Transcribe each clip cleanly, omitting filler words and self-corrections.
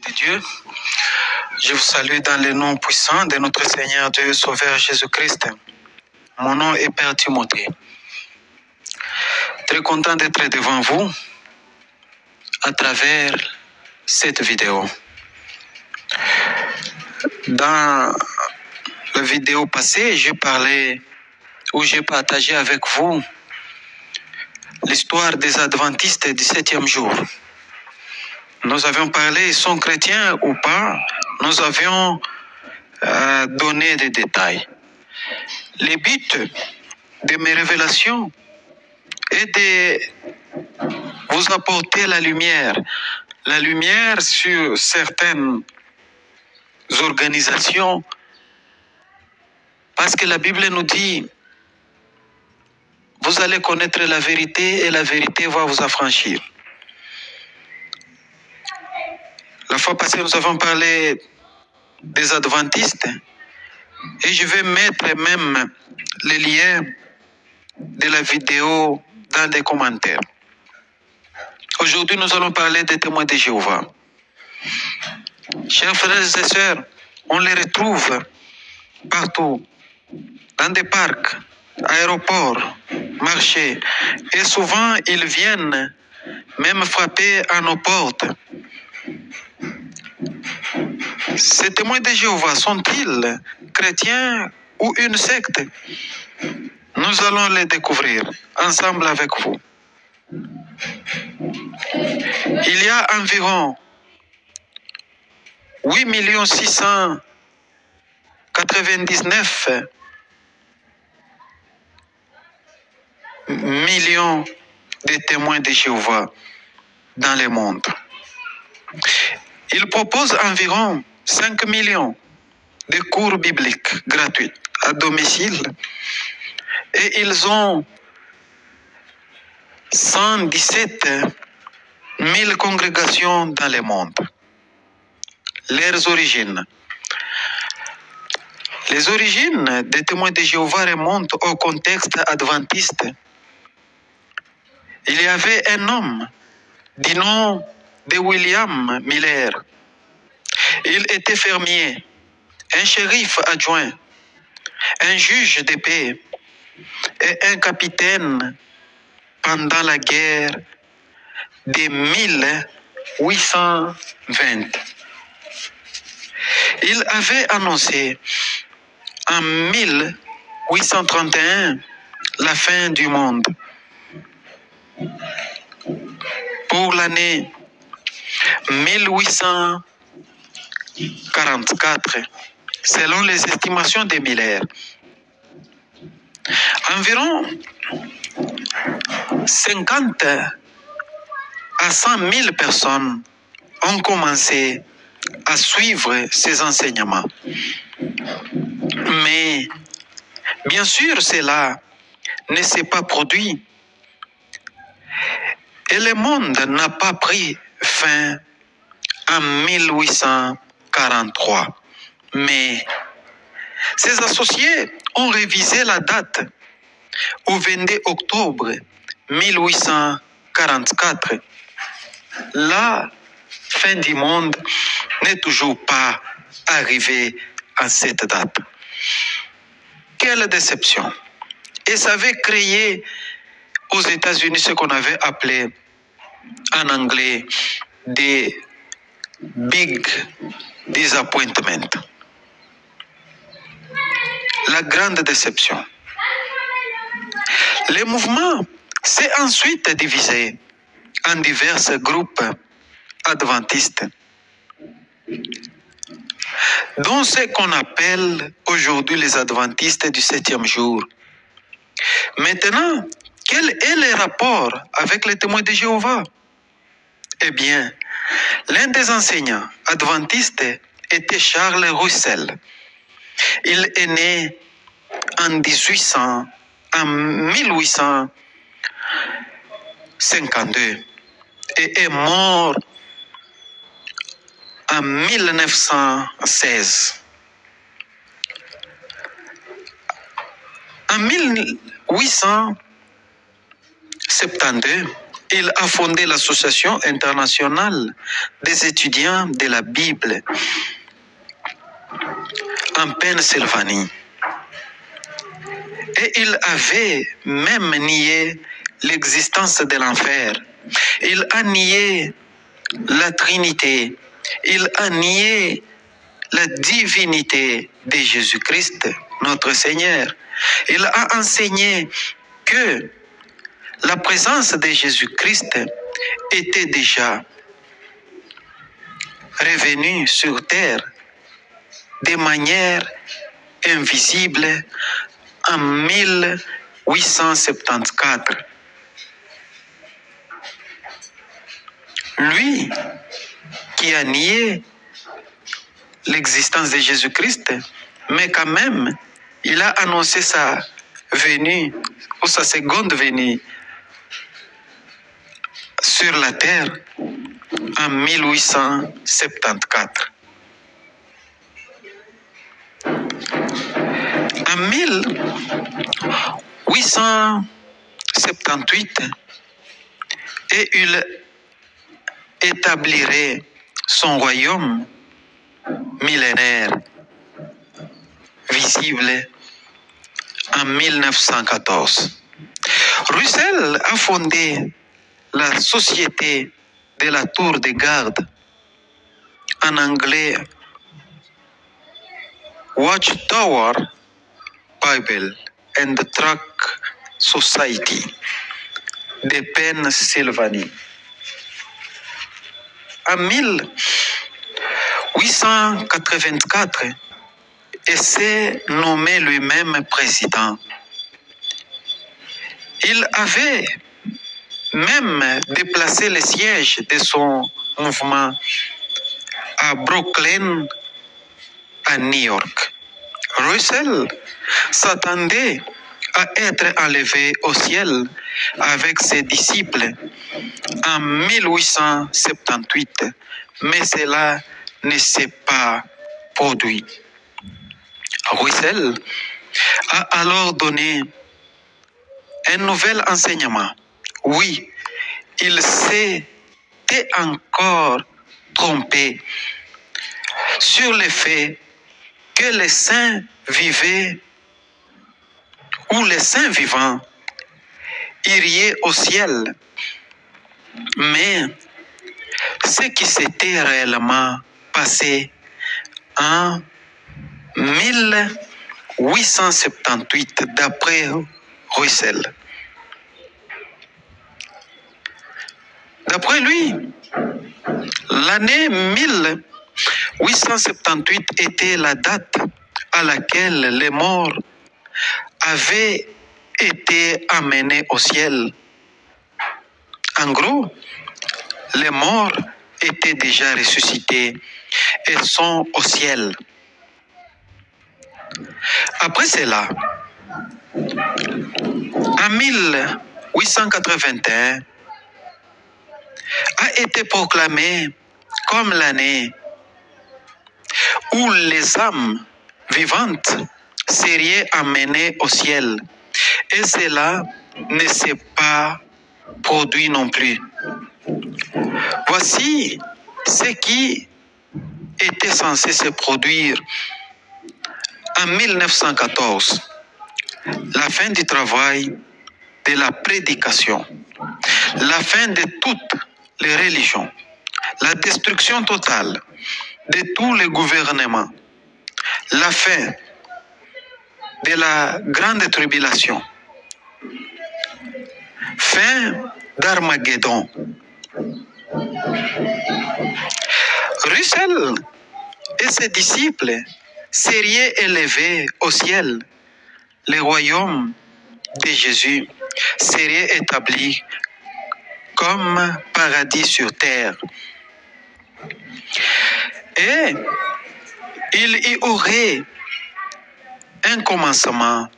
de Dieu, je vous salue dans le nom puissant de notre Seigneur Dieu Sauveur Jésus-Christ. Mon nom est Père Timothée. Très content d'être devant vous à travers cette vidéo. Dans la vidéo passée, j'ai partagé avec vous l'histoire des adventistes du 7e jour. Nous avions parlé, ils sont chrétiens ou pas, nous avions donné des détails. Le but de mes révélations est de vous apporter la lumière sur certaines organisations, parce que la Bible nous dit, vous allez connaître la vérité et la vérité va vous affranchir. La fois passée, nous avons parlé des adventistes et je vais mettre même les liens de la vidéo dans les commentaires. Aujourd'hui, nous allons parler des témoins de Jéhovah. Chers frères et sœurs, on les retrouve partout, dans des parcs, aéroports, marchés, et souvent ils viennent même frapper à nos portes. Ces témoins de Jéhovah sont-ils chrétiens ou une secte? Nous allons les découvrir ensemble avec vous. Il y a environ 8 699 millions de témoins de Jéhovah dans le monde. Ils proposent environ 5 millions de cours bibliques gratuits à domicile et ils ont 117 000 congrégations dans le monde. Leurs origines. Les origines des témoins de Jéhovah remontent au contexte adventiste. Il y avait un homme du nom de William Miller. Il était fermier, un shérif adjoint, un juge de paix et un capitaine pendant la guerre de 1820. Il avait annoncé en 1831 la fin du monde. Pour l'année 1844, selon les estimations de Miller, environ 50 à 100 000 personnes ont commencé à suivre ces enseignements. Mais, bien sûr, cela ne s'est pas produit. Et le monde n'a pas pris fin en 1843. Mais ses associés ont révisé la date au 22 octobre 1844. La fin du monde n'est toujours pas arrivée à cette date. Quelle déception! Et ça avait créé aux États-Unis ce qu'on avait appelé en anglais des big disappointment. La grande déception. Le mouvement s'est ensuite divisé en divers groupes adventistes, dont ce qu'on appelle aujourd'hui les adventistes du 7e jour. Maintenant, quel est le rapport avec les témoins de Jéhovah? Eh bien, l'un des enseignants adventistes était Charles Russell. Il est né en 1852 et est mort en 1916. En 1872, il a fondé l'Association internationale des étudiants de la Bible en Pennsylvanie. Et il avait même nié l'existence de l'enfer. Il a nié la Trinité. Il a nié la divinité de Jésus-Christ, notre Seigneur. Il a enseigné que la présence de Jésus-Christ était déjà revenue sur terre de manière invisible en 1874. Lui qui a nié l'existence de Jésus-Christ, mais quand même, il a annoncé sa venue, ou sa seconde venue, sur la terre en 1874. En 1878, et il établirait son royaume millénaire, visible en 1914. Russell a fondé la Société de la Tour de Garde, en anglais Watchtower Bible and Tract Society de Pennsylvanie. En 1884, il s'est nommé lui-même président. Il avait même déplacé le siège de son mouvement à Brooklyn, à New York. Russell s'attendait à être enlevé au ciel avec ses disciples en 1878, mais cela ne s'est pas produit. Russell a alors donné un nouvel enseignement. Oui, il s'était encore trompé sur le fait que les saints vivaient ou les saints vivants iraient au ciel. Mais ce qui s'était réellement passé en 1878, d'après Russell. D'après lui, l'année 1878 était la date à laquelle les morts avaient été amenés au ciel. En gros, les morts étaient déjà ressuscités et sont au ciel. Après cela, en 1881, a été proclamé comme l'année où les âmes vivantes seraient amenées au ciel. Et cela ne s'est pas produit non plus. Voici ce qui était censé se produire en 1914. La fin du travail de la prédication, la fin de toutes les religions, la destruction totale de tous les gouvernements, la fin de la grande tribulation, fin d'Armageddon. Russell et ses disciples seraient élevés au ciel. Le royaume de Jésus serait établi comme paradis sur terre. Et il y aurait un commencement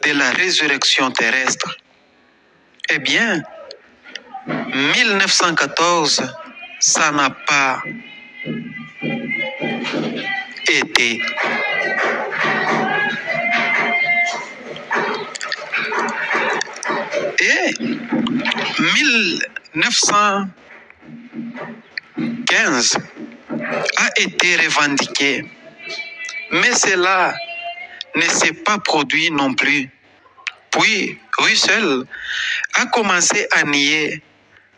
de la résurrection terrestre. Eh bien, 1914, ça n'a pas été. Et 1915 a été revendiqué, mais cela ne s'est pas produit non plus. Puis Russell a commencé à nier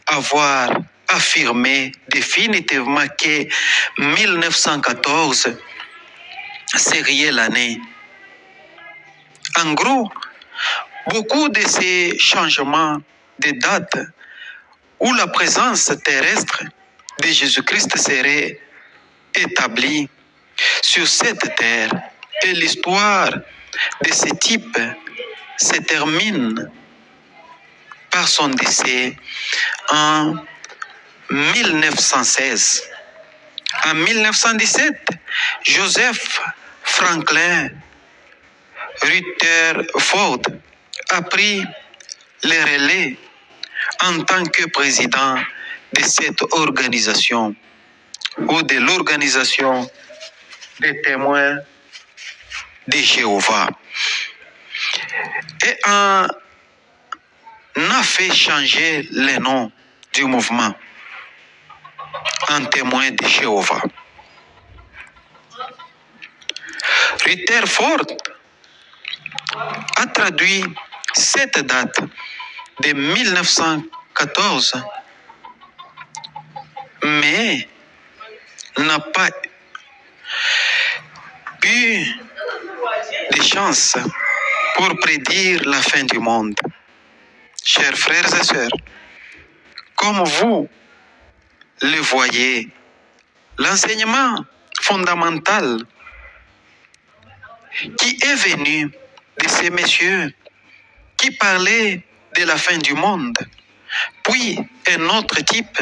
avoir affirmé définitivement que 1914 serait l'année. En gros, beaucoup de ces changements de date où la présence terrestre de Jésus-Christ serait établie sur cette terre et l'histoire de ce type se termine par son décès en 1916. En 1917, Joseph Franklin Rutherford a pris le relais en tant que président de cette organisation ou de l'organisation des témoins de Jéhovah et en a fait changer le nom du mouvement en témoin de Jéhovah. Rutherford a traduit cette date de 1914, mais n'a pas eu de chance pour prédire la fin du monde. Chers frères et sœurs, comme vous le voyez, l'enseignement fondamental qui est venu de ces messieurs qui parlaient de la fin du monde, puis un autre type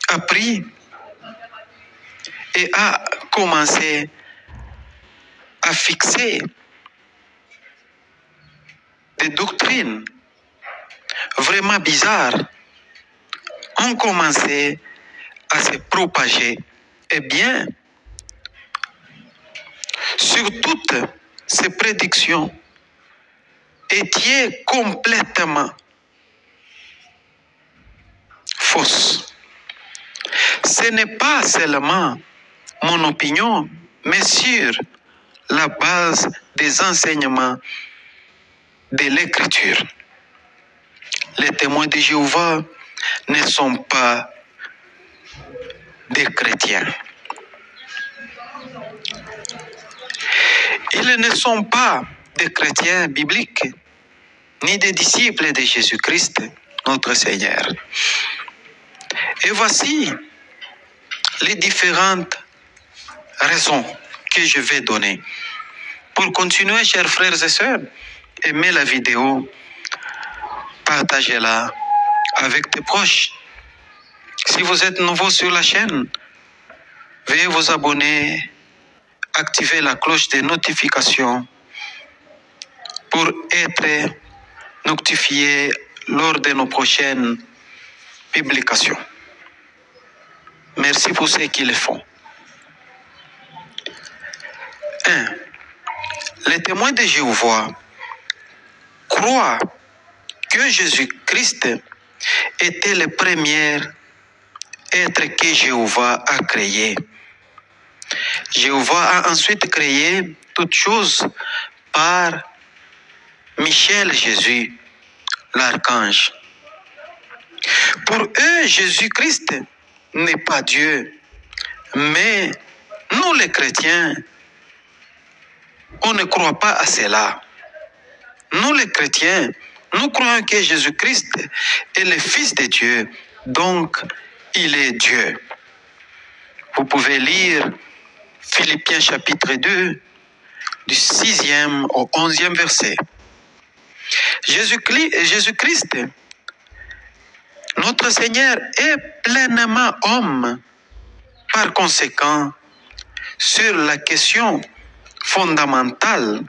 a pris et a commencé à fixer des doctrines vraiment bizarres, ont commencé à se propager. Eh bien, sur toutes ces prédictions étaient complètement fausses. Ce n'est pas seulement mon opinion, mais sur la base des enseignements de l'Écriture. Les témoins de Jéhovah ne sont pas des chrétiens. Ils ne sont pas des chrétiens bibliques, ni des disciples de Jésus-Christ, notre Seigneur. Et voici les différentes raisons que je vais donner. Pour continuer, chers frères et sœurs, aimez la vidéo, partagez-la avec tes proches. Si vous êtes nouveau sur la chaîne, veuillez vous abonner, activer la cloche de notification pour être notifié lors de nos prochaines publications. Merci pour ceux qui le font. 1. Les témoins de Jéhovah croient que Jésus-Christ était le premier être que Jéhovah a créé. Jéhovah a ensuite créé toutes choses par Michel Jésus, l'archange. Pour eux, Jésus-Christ n'est pas Dieu, mais nous les chrétiens, on ne croit pas à cela. Nous les chrétiens, nous croyons que Jésus-Christ est le Fils de Dieu, donc il est Dieu. Vous pouvez lire Philippiens chapitre 2, du 6e au 11e verset. Jésus-Christ, notre Seigneur, est pleinement homme. Par conséquent, sur la question fondamentale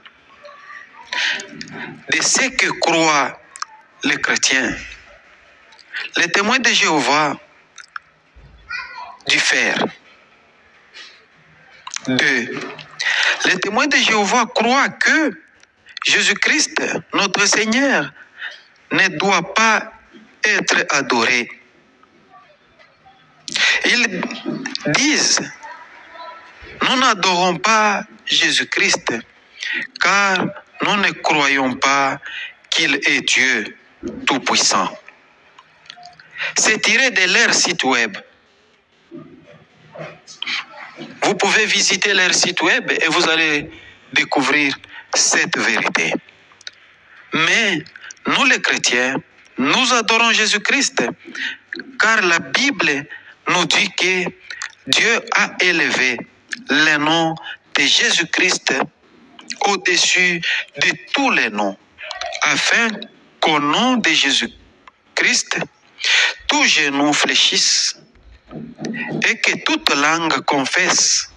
de ce que croient les chrétiens, les témoins de Jéhovah diffèrent. 2. Les témoins de Jéhovah croient que Jésus-Christ, notre Seigneur, ne doit pas être adoré. Ils disent, nous n'adorons pas Jésus-Christ, car nous ne croyons pas qu'il est Dieu Tout-Puissant. C'est tiré de leur site web. Vous pouvez visiter leur site web et vous allez découvrir cette vérité. Mais nous les chrétiens, nous adorons Jésus-Christ, car la Bible nous dit que Dieu a élevé le nom de Jésus-Christ au-dessus de tous les noms, afin qu'au nom de Jésus-Christ, tout genou fléchisse et que toute langue confesse.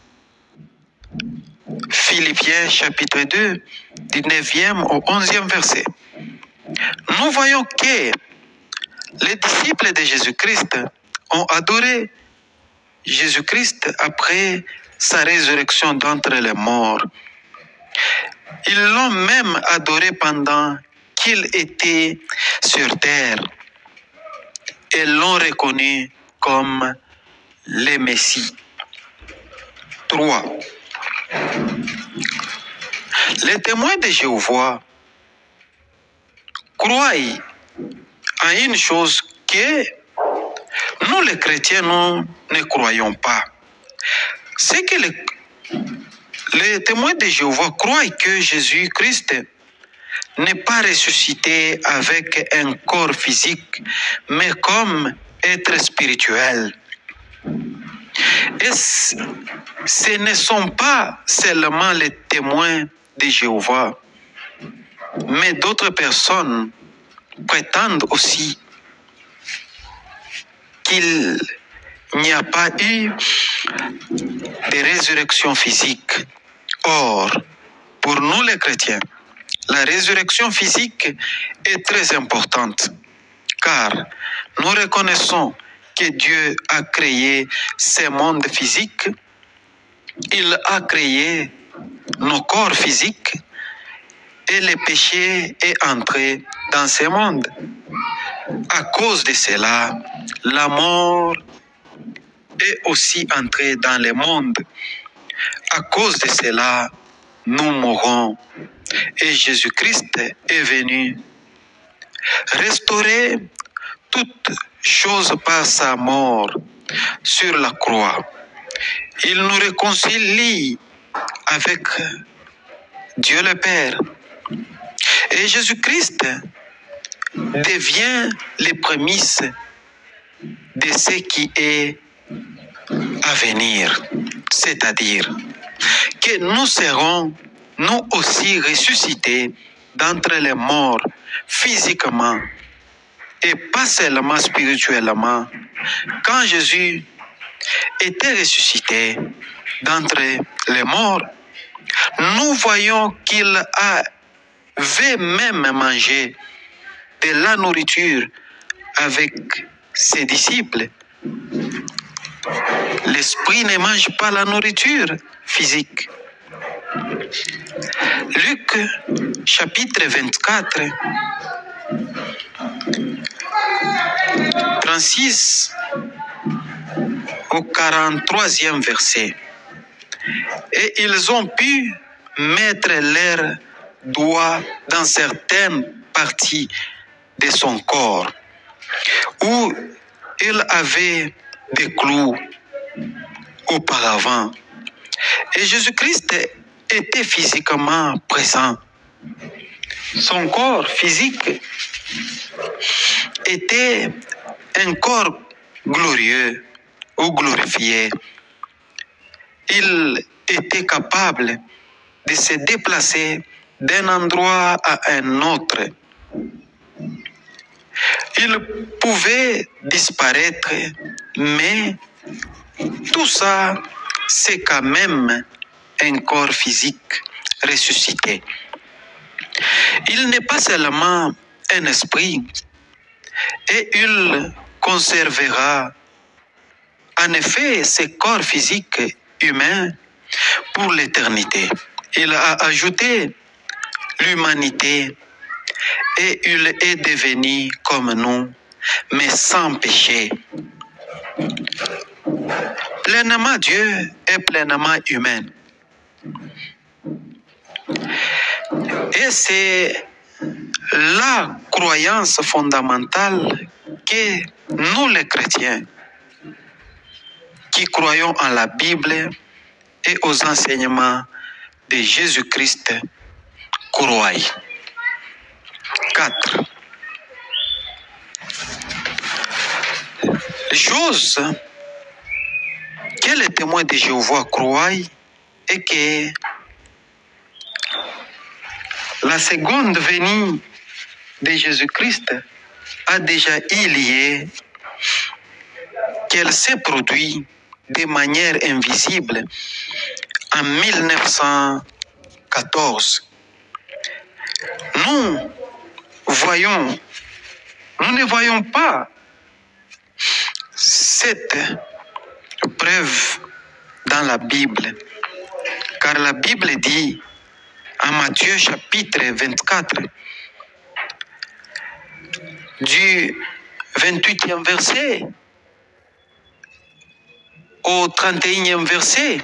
Philippiens chapitre 2, du 9e au 11e verset. Nous voyons que les disciples de Jésus-Christ ont adoré Jésus-Christ après sa résurrection d'entre les morts. Ils l'ont même adoré pendant qu'il était sur terre et l'ont reconnu comme le Messie. 3. Les témoins de Jéhovah croient à une chose que nous les chrétiens, nous ne croyons pas. C'est que les témoins de Jéhovah croient que Jésus-Christ n'est pas ressuscité avec un corps physique, mais comme être spirituel. Et ce ne sont pas seulement les témoins de Jéhovah, mais d'autres personnes prétendent aussi qu'il n'y a pas eu de résurrection physique. Or, pour nous les chrétiens, la résurrection physique est très importante, car nous reconnaissons que Dieu a créé ce monde physique, il a créé nos corps physiques et le péché est entré dans ce monde. À cause de cela, la mort est aussi entrée dans le monde. À cause de cela, nous mourons. Et Jésus-Christ est venu restaurer toutes choses par sa mort sur la croix. Il nous réconcilie avec Dieu le Père. Et Jésus-Christ devient les prémices de ce qui est à venir. C'est-à-dire que nous serons, nous aussi, ressuscités d'entre les morts physiquement et pas seulement spirituellement. Quand Jésus était ressuscité d'entre les morts, nous voyons qu'il avait même mangé de la nourriture avec ses disciples. L'esprit ne mange pas la nourriture physique. Luc chapitre 24, 36 au 43e verset. Et ils ont pu mettre leurs doigts dans certaines parties de son corps où il avait des clous auparavant. Et Jésus-Christ était physiquement présent. Son corps physique était un corps glorieux ou glorifié. Il était capable de se déplacer d'un endroit à un autre. Il pouvait disparaître, mais tout ça, c'est quand même un corps physique ressuscité. Il n'est pas seulement un esprit, et il conservera en effet ce corps physique humain pour l'éternité. Il a ajouté l'humanité et il est devenu comme nous, mais sans péché. pleinement Dieu et pleinement humaine. Et c'est la croyance fondamentale que nous les chrétiens, qui croyons en la Bible et aux enseignements de Jésus-Christ, croyons. 4. Chose que les témoins de Jéhovah croient est que la seconde venue de Jésus-Christ a déjà eu lieu, qu'elle s'est produite de manière invisible en 1914. Nous ne voyons pas cette preuve dans la Bible, car la Bible dit en Matthieu chapitre 24, du 28e verset au 31e verset,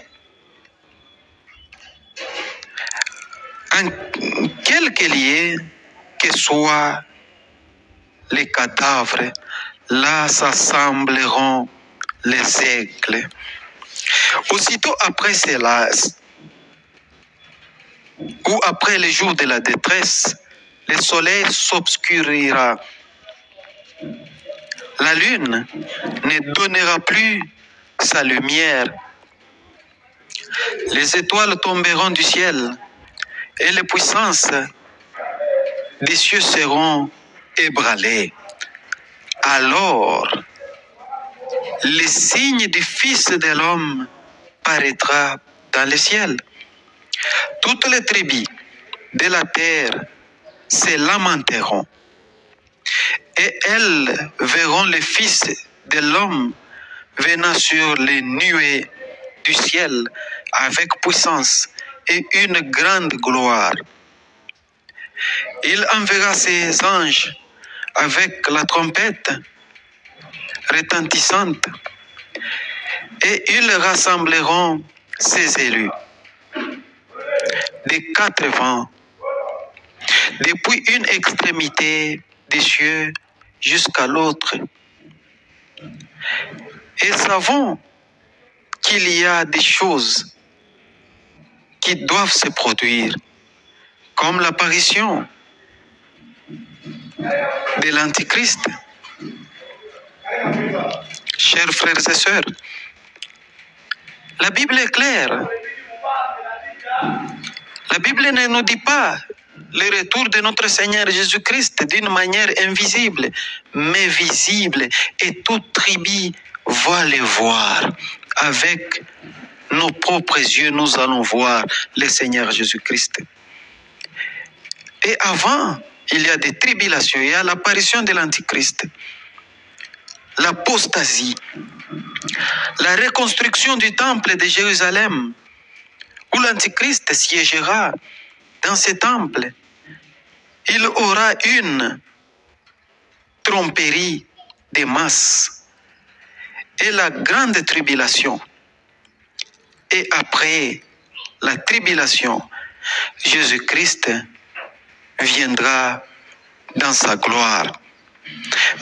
en quelque lieu que soient les cadavres, là s'assembleront les aigles. Aussitôt après cela, ou après les jours de la détresse, le soleil s'obscurira. La lune ne donnera plus sa lumière. Les étoiles tomberont du ciel et les puissances des cieux seront ébranlées. Alors, le signe du Fils de l'homme paraîtra dans le ciel. Toutes les tribus de la terre se lamenteront et elles verront le Fils de l'homme venant sur les nuées du ciel avec puissance et une grande gloire. Il enverra ses anges avec la trompette retentissante et ils rassembleront ses élus des 4 vents, depuis une extrémité des cieux jusqu'à l'autre. Et savons qu'il y a des choses qui doivent se produire, comme l'apparition de l'Antichrist. Chers frères et sœurs, la Bible est claire. La Bible ne nous dit pas le retour de notre Seigneur Jésus-Christ d'une manière invisible, mais visible. Et toute tribu va le voir. Avec nos propres yeux, nous allons voir le Seigneur Jésus-Christ. Et avant, il y a des tribulations, il y a l'apparition de l'Antichrist, l'apostasie, la reconstruction du temple de Jérusalem, où l'Antichrist siégera dans ce temple. Il aura une tromperie des masses et la grande tribulation. Et après la tribulation, Jésus-Christ viendra dans sa gloire.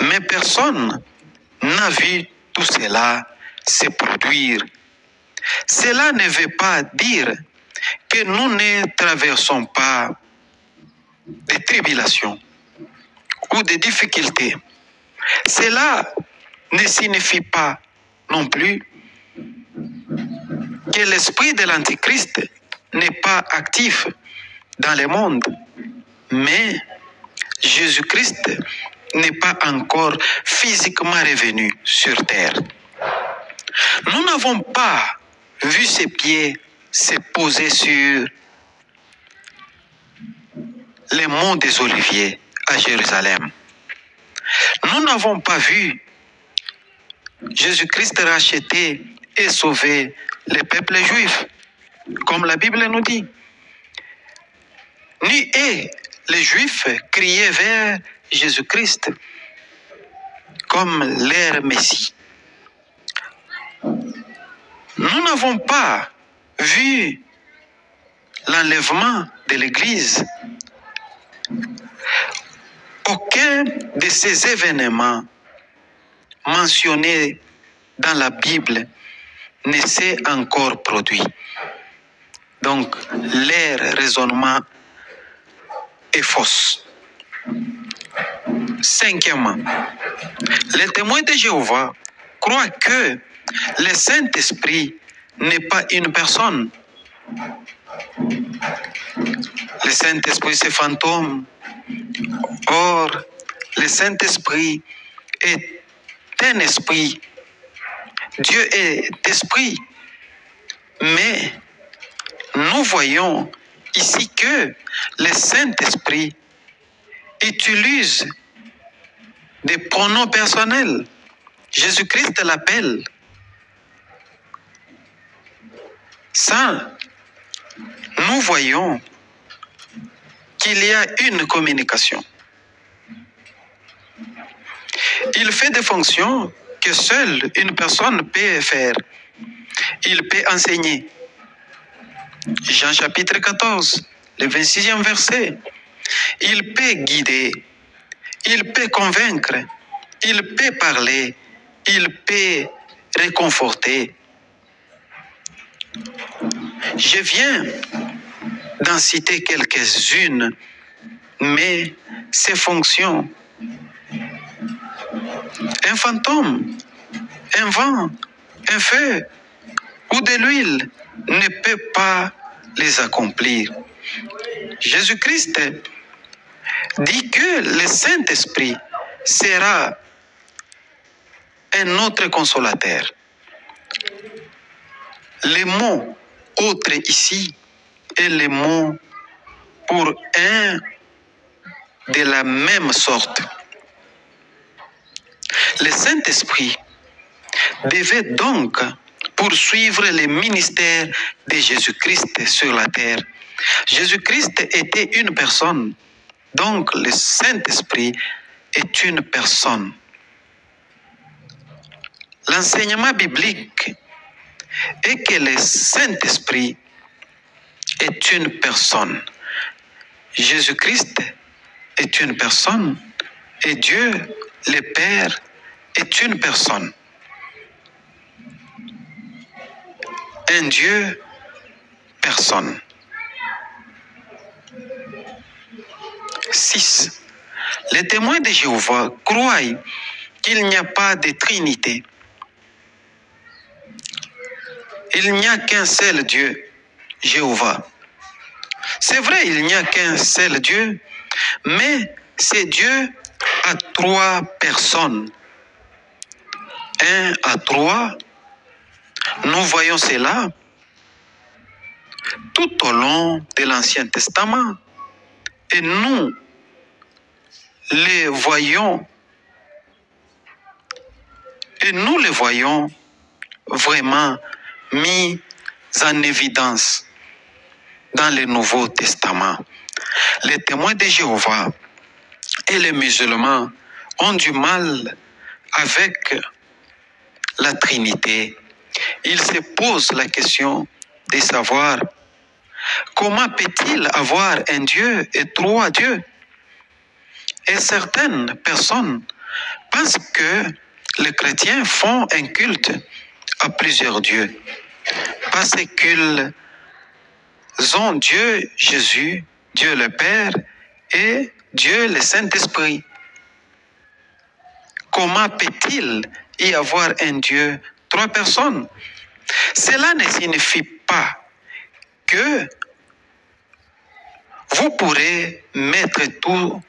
Mais personne n'a vu tout cela se produire. Cela ne veut pas dire que nous ne traversons pas des tribulations ou des difficultés. Cela ne signifie pas non plus que l'esprit de l'Antichrist n'est pas actif dans le monde, mais Jésus-Christ n'est pas encore physiquement revenu sur terre. Nous n'avons pas vu ses pieds se poser sur les monts des Oliviers à Jérusalem. Nous n'avons pas vu Jésus-Christ racheter et sauver le peuple juif, comme la Bible nous dit. Ni les Juifs criaient vers Jésus-Christ comme leur Messie. Nous n'avons pas vu l'enlèvement de l'Église. Aucun de ces événements mentionnés dans la Bible ne s'est encore produit. Donc, leur raisonnement est fausse. Cinquièmement, les témoins de Jéhovah croient que le Saint-Esprit n'est pas une personne. Le Saint-Esprit, c'est fantôme. Or, le Saint-Esprit est un esprit. Dieu est esprit. Mais nous voyons ici que le Saint-Esprit utilise des pronoms personnels. Jésus-Christ l'appelle. Ça, nous voyons qu'il y a une communication. Il fait des fonctions que seule une personne peut faire. Il peut enseigner. Jean chapitre 14, le 26e verset. Il peut guider. Il peut convaincre. Il peut parler. Il peut réconforter. Je viens d'en citer quelques-unes, mais ces fonctions, un fantôme, un vent, un feu ou de l'huile ne peut pas les accomplir. Jésus-Christ dit que le Saint-Esprit sera un autre consolateur. Le mot autre ici est le mot pour un de la même sorte. Le Saint-Esprit devait donc poursuivre le ministère de Jésus-Christ sur la terre. Jésus-Christ était une personne, donc le Saint-Esprit est une personne. L'enseignement biblique est que le Saint-Esprit est une personne. Jésus-Christ est une personne et Dieu, le Père, est une personne. Un Dieu, personne. 6. Les témoins de Jéhovah croient qu'il n'y a pas de Trinité. Il n'y a qu'un seul Dieu, Jéhovah. C'est vrai, il n'y a qu'un seul Dieu, mais c'est Dieu à 3 personnes. 1 à 3, nous voyons cela tout au long de l'Ancien Testament. Et nous les voyons, vraiment mis en évidence dans le Nouveau Testament. Les témoins de Jéhovah et les musulmans ont du mal avec la Trinité. Ils se posent la question de savoir comment peut-il avoir un Dieu et 3 dieux? Et certaines personnes pensent que les chrétiens font un culte à plusieurs dieux parce qu'ils ont Dieu Jésus, Dieu le Père et Dieu le Saint-Esprit. Comment peut-il y avoir un Dieu, 3 personnes? Cela ne signifie pas que vous pourrez mettre tout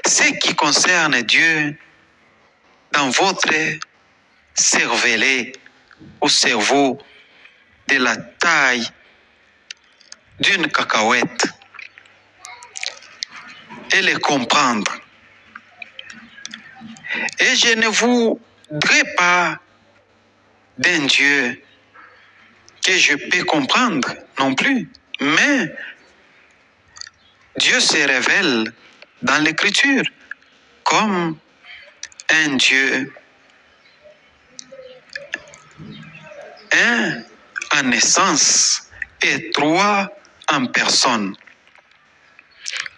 ce qui concerne Dieu dans votre cervelet ou cerveau de la taille d'une cacahuète et le comprendre. Et je ne voudrais pas d'un Dieu que je peux comprendre non plus, mais Dieu se révèle dans l'Écriture comme un Dieu, un en essence et trois en personne.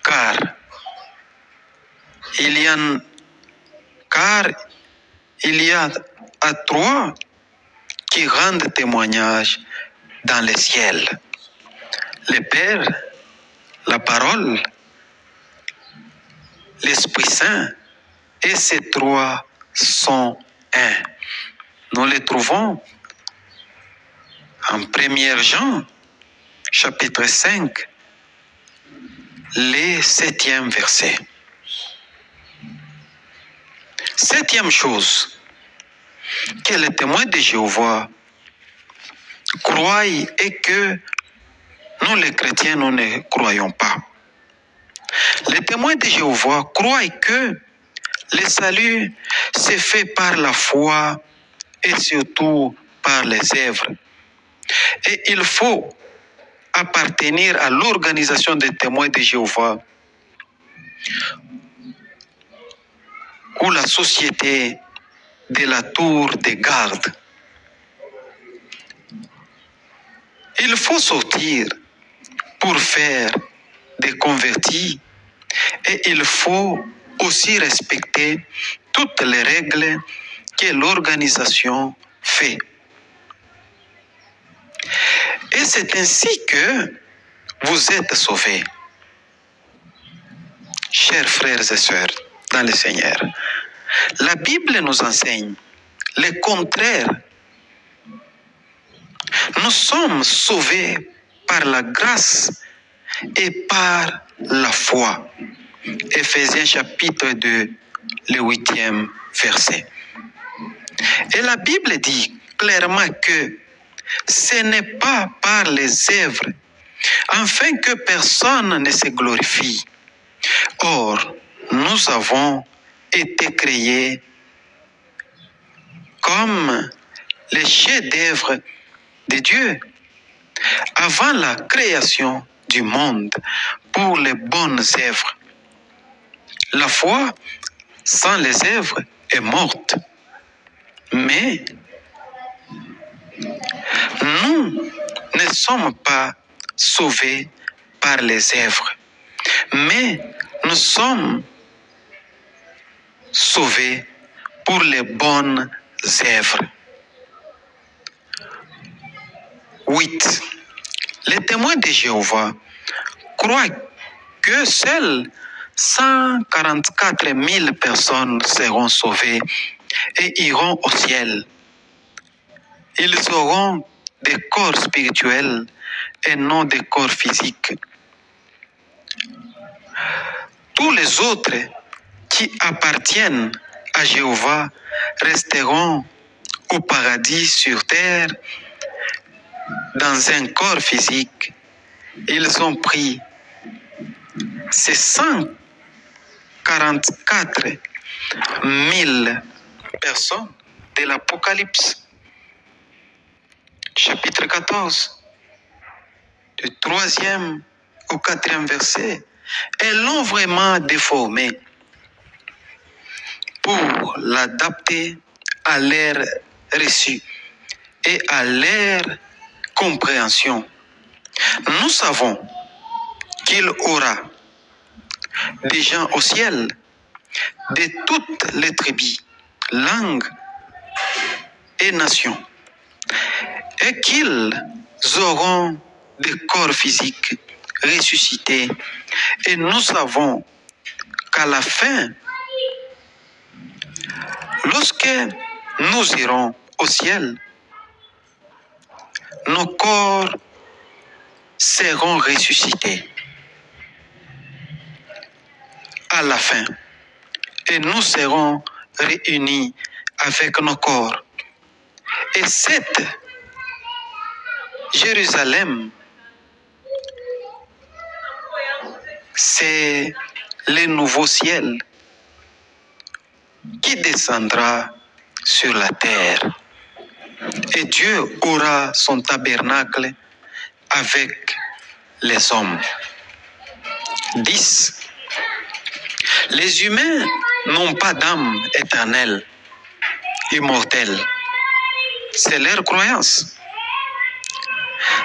Car il y a à trois qui rendent témoignage dans le ciel. Le Père, la parole, l'Esprit Saint, et ces trois sont un. Nous les trouvons en 1 Jean, chapitre 5, le 7e verset. Septième chose, que les témoins de Jéhovah croient et que nous les chrétiens, nous ne croyons pas. Les témoins de Jéhovah croient que le salut se fait par la foi et surtout par les œuvres. Et il faut appartenir à l'organisation des témoins de Jéhovah ou la société de la tour de garde. Il faut sortir pour faire des convertis et il faut aussi respecter toutes les règles que l'organisation fait. Et c'est ainsi que vous êtes sauvés, chers frères et sœurs dans le Seigneur. La Bible nous enseigne le contraire. Nous sommes sauvés par la grâce et par la foi. Éphésiens chapitre 2, le 8e verset. Et la Bible dit clairement que ce n'est pas par les œuvres, afin que personne ne se glorifie. Or, nous avons été créés comme les chefs-d'œuvre de Dieu avant la création du monde pour les bonnes œuvres. La foi sans les œuvres est morte. Mais nous ne sommes pas sauvés par les œuvres, mais nous sommes sauvés pour les bonnes œuvres. 8. Les témoins de Jéhovah croient que seules 144 000 personnes seront sauvées et iront au ciel. Ils auront des corps spirituels et non des corps physiques. Tous les autres qui appartiennent à Jéhovah resteront au paradis sur terre dans un corps physique. Ils ont pris ces 144 000 personnes de l'Apocalypse, chapitre 14, du 3e au 4e verset. Elles l'ont vraiment déformé pour l'adapter à leur reçu et à leur compréhension. Nous savons qu'il aura des gens au ciel de toutes les tribus, langues et nations, et qu'ils auront des corps physiques ressuscités. Et nous savons qu'à la fin, lorsque nous irons au ciel, nos corps seront ressuscités à la fin. Et nous serons réunis avec nos corps. Et cette Jérusalem, c'est le nouveau ciel qui descendra sur la terre. Et Dieu aura son tabernacle avec les hommes. 10. Les humains n'ont pas d'âme éternelle, immortelle. C'est leur croyance.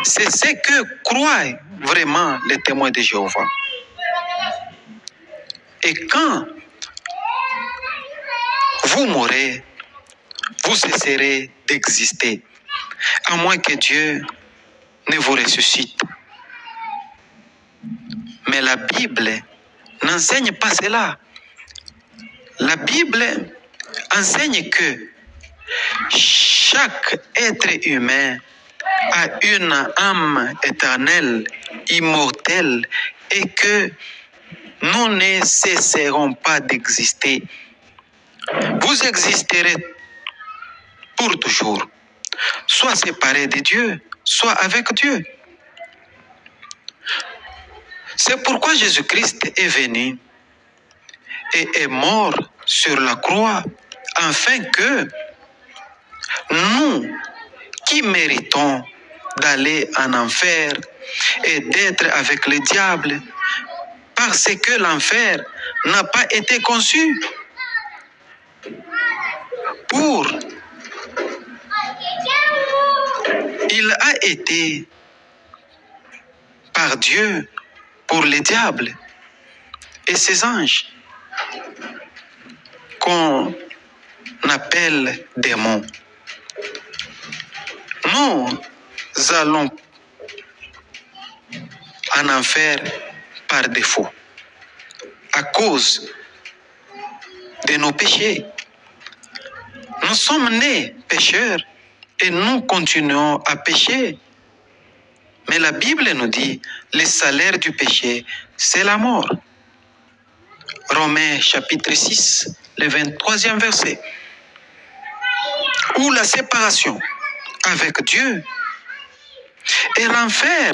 C'est ce que croient vraiment les témoins de Jéhovah. Et quand vous mourrez, vous cesserez d'exister, à moins que Dieu ne vous ressuscite. Mais la Bible n'enseigne pas cela. La Bible enseigne que chaque être humain a une âme éternelle, immortelle, et que nous ne cesserons pas d'exister. Vous existerez pour toujours, soit séparés de Dieu, soit avec Dieu. C'est pourquoi Jésus-Christ est venu et est mort sur la croix, afin que nous, qui méritons d'aller en enfer et d'être avec le diable, parce que l'enfer n'a pas été conçu il a été par Dieu pour les diables et ses anges, qu'on appelle démons. Nous allons en enfer par défaut, à cause de nos péchés. Nous sommes nés pécheurs et nous continuons à pécher. Mais la Bible nous dit, le salaire du péché, c'est la mort. Romains chapitre 6, le 23e verset. Ou la séparation avec Dieu. Et l'enfer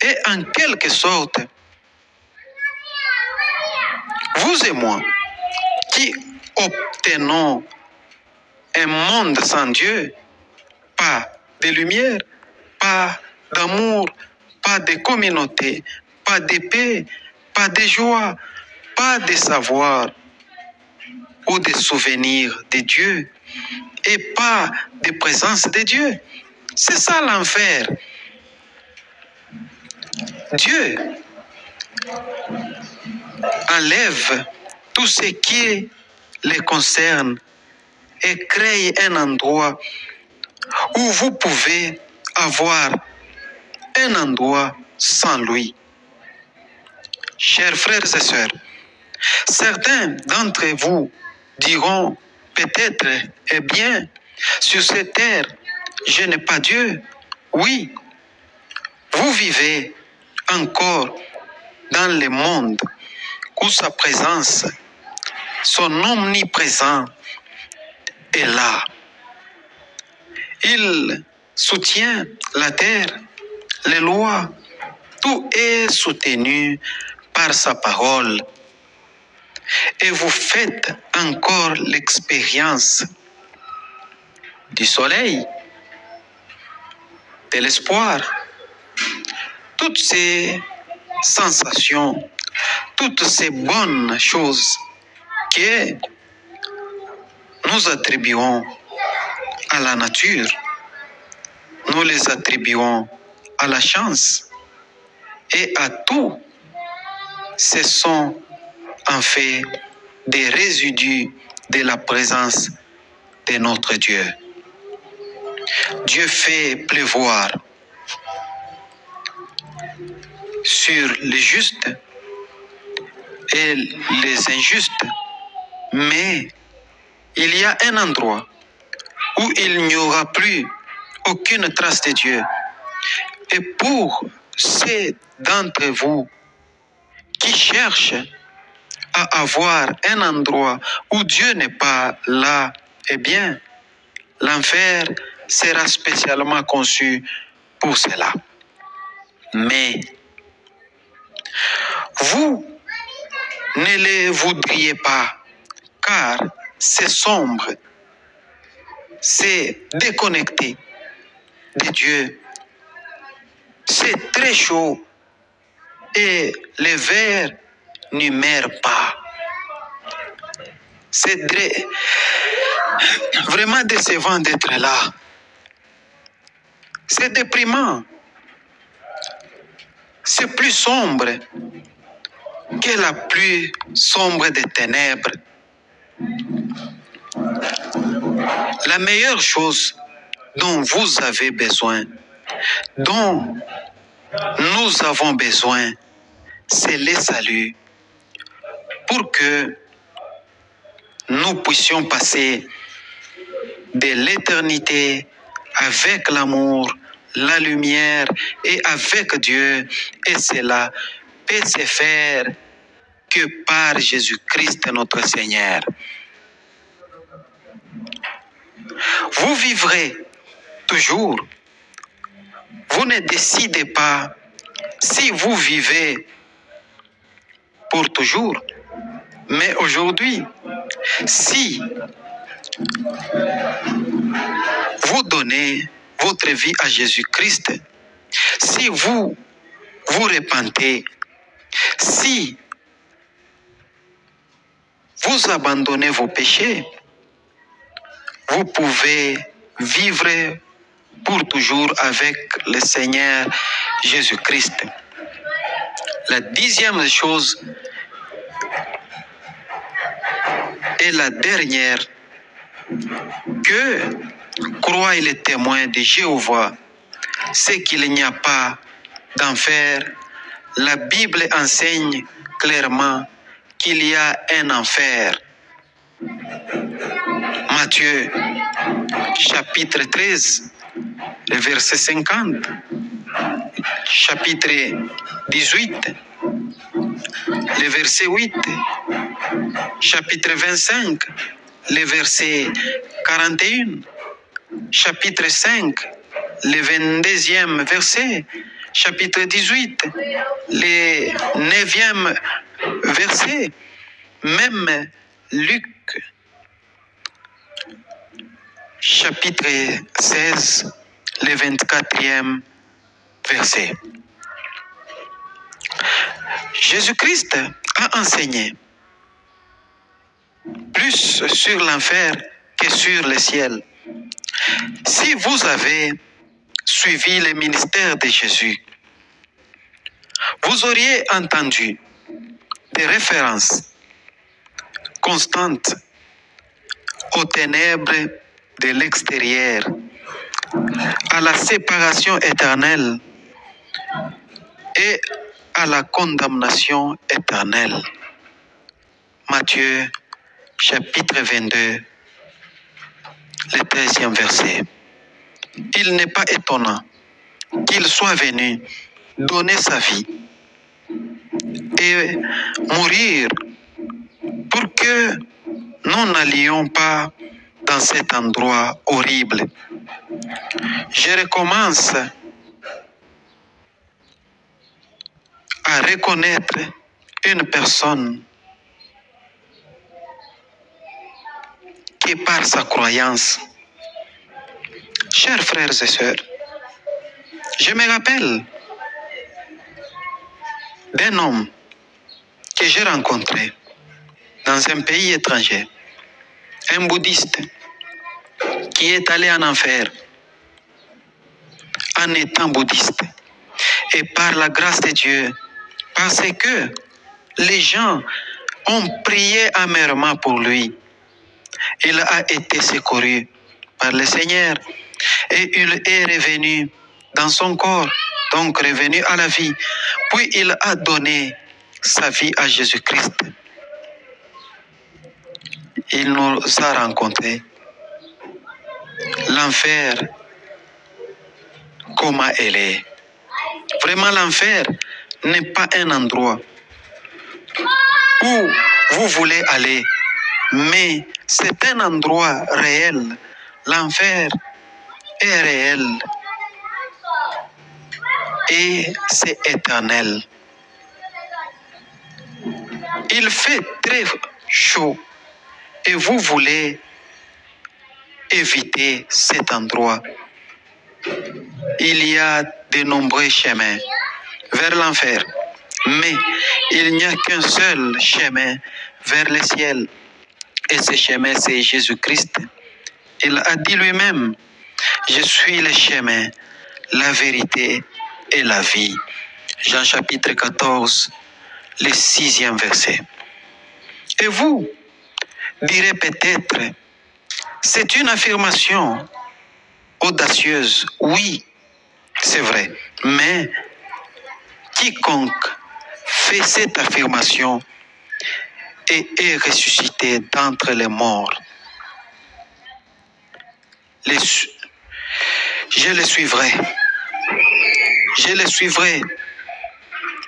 est en quelque sorte vous et moi qui obtenons un monde sans Dieu, pas de lumière, pas d'amour, pas de communauté, pas de paix, pas de joie, pas de savoir ou de souvenirs de Dieu et pas de présence de Dieu. C'est ça l'enfer. Dieu enlève tout ce qui les concerne et crée un endroit où vous pouvez avoir un endroit sans lui. Chers frères et sœurs, certains d'entre vous diront peut-être, eh bien, sur cette terre, je n'ai pas Dieu. Oui, vous vivez encore dans le monde où sa présence, son omniprésent est là. Il soutient la terre, les lois, tout est soutenu par sa parole. Et vous faites encore l'expérience du soleil, de l'espoir, toutes ces sensations, toutes ces bonnes choses que nous attribuons à la nature, nous les attribuons à la chance et à tout. Ce sont en fait des résidus de la présence de notre Dieu. Dieu fait pleuvoir sur les justes et les injustes, mais il y a un endroit où il n'y aura plus aucune trace de Dieu. Et pour ceux d'entre vous qui cherchent à avoir un endroit où Dieu n'est pas là, eh bien, l'enfer sera spécialement conçu pour cela. Mais vous ne le voudriez pas, car c'est sombre, c'est déconnecté de Dieu, c'est très chaud et les vers ne meurent pas. C'est vraiment décevant d'être là. C'est déprimant. C'est plus sombre que la plus sombre des ténèbres. La meilleure chose dont vous avez besoin, dont nous avons besoin, c'est le salut pour que nous puissions passer de l'éternité avec l'amour, la lumière et avec Dieu. Et cela peut se faire que par Jésus-Christ notre Seigneur. Vous vivrez toujours. Vous ne décidez pas si vous vivez pour toujours. Mais aujourd'hui, si vous donnez votre vie à Jésus-Christ, si vous vous repentez, si vous abandonnez vos péchés, vous pouvez vivre pour toujours avec le Seigneur Jésus-Christ. La 10e chose et la dernière, que croient les témoins de Jéhovah, c'est qu'il n'y a pas d'enfer. La Bible enseigne clairement qu'il y a un enfer. Matthieu, chapitre 13, le verset 50, chapitre 18, le verset 8, chapitre 25, le verset 41, chapitre 5, le 22e verset, chapitre 18, le 9e verset, même Luc, chapitre 16, le 24e verset. Jésus-Christ a enseigné plus sur l'enfer que sur le ciel. Si vous avez suivi le ministère de Jésus, vous auriez entendu des références constantes aux ténèbres de l'extérieur, à la séparation éternelle et à la condamnation éternelle. Matthieu, chapitre 22, le 13e verset. Il n'est pas étonnant qu'il soit venu donner sa vie et mourir pour que nous n'allions pas dans cet endroit horrible. Je recommence à reconnaître une personne qui, par sa croyance, chers frères et sœurs, je me rappelle d'un homme que j'ai rencontré dans un pays étranger, un bouddhiste qui est allé en enfer en étant bouddhiste. Et par la grâce de Dieu, parce que les gens ont prié amèrement pour lui, il a été secouru par le Seigneur et il est revenu dans son corps, donc revenu à la vie. Puis il a donné sa vie à Jésus-Christ. Il nous a rencontrés. L'enfer, comment elle est. Vraiment, l'enfer n'est pas un endroit où vous voulez aller, mais c'est un endroit réel. L'enfer est réel et c'est éternel. Il fait très chaud et vous voulez éviter cet endroit. Il y a de nombreux chemins vers l'enfer, mais il n'y a qu'un seul chemin vers le ciel. Et ce chemin, c'est Jésus-Christ. Il a dit lui-même, je suis le chemin, la vérité et la vie. Jean chapitre 14, le 6e verset. Et vous direz peut-être, c'est une affirmation audacieuse. Oui, c'est vrai. Mais quiconque fait cette affirmation et est ressuscité d'entre les morts, je le suivrai. Je le suivrai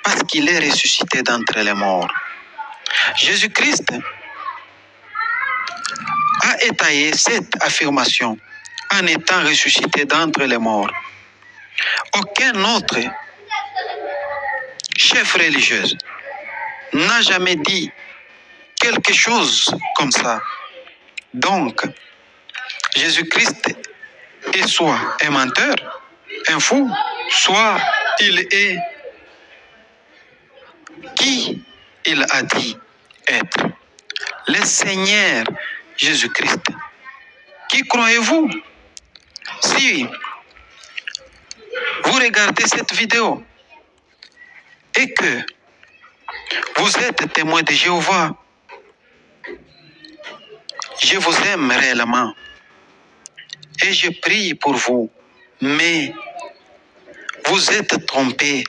parce qu'il est ressuscité d'entre les morts. Jésus-Christ a étayé cette affirmation en étant ressuscité d'entre les morts. Aucun autre chef religieux n'a jamais dit quelque chose comme ça. Donc, Jésus-Christ est soit un menteur, un fou, soit il est qui il a dit être. Le Seigneur Jésus-Christ. Qui croyez-vous? Si vous regardez cette vidéo et que vous êtes témoin de Jéhovah, je vous aime réellement et je prie pour vous, mais vous êtes trompés.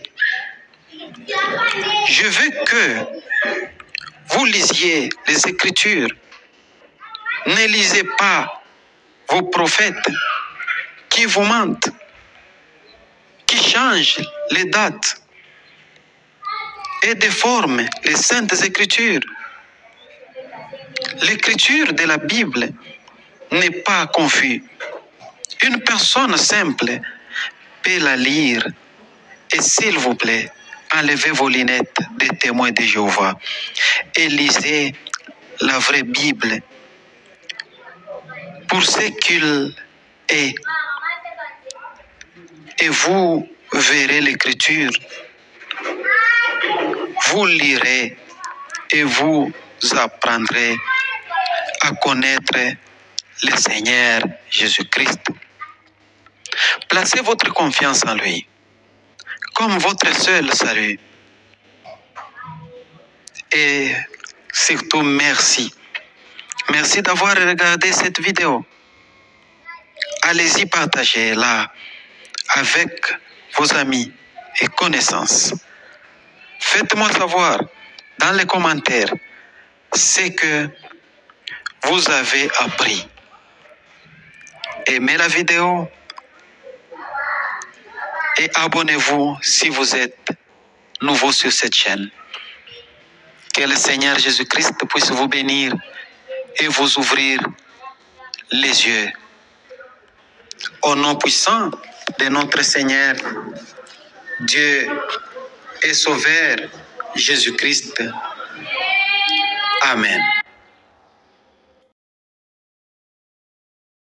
Je veux que vous lisiez les Écritures. Ne lisez pas vos prophètes qui vous mentent, qui changent les dates et déforment les saintes Écritures. L'écriture de la Bible n'est pas confuse. Une personne simple peut la lire. Et s'il vous plaît, enlevez vos lunettes des témoins de Jéhovah et lisez la vraie Bible pour ce qu'il est. Et vous verrez l'Écriture, vous lirez et vous apprendrez à connaître le Seigneur Jésus-Christ. Placez votre confiance en lui comme votre seul salut. Et surtout, merci. Merci d'avoir regardé cette vidéo. Allez-y, partagez-la avec vos amis et connaissances. Faites-moi savoir dans les commentaires ce que vous avez appris. Aimez la vidéo et abonnez-vous si vous êtes nouveau sur cette chaîne. Que le Seigneur Jésus-Christ puisse vous bénir et vous ouvrir les yeux. Au nom puissant de notre Seigneur, Dieu et Sauveur Jésus-Christ. Amen.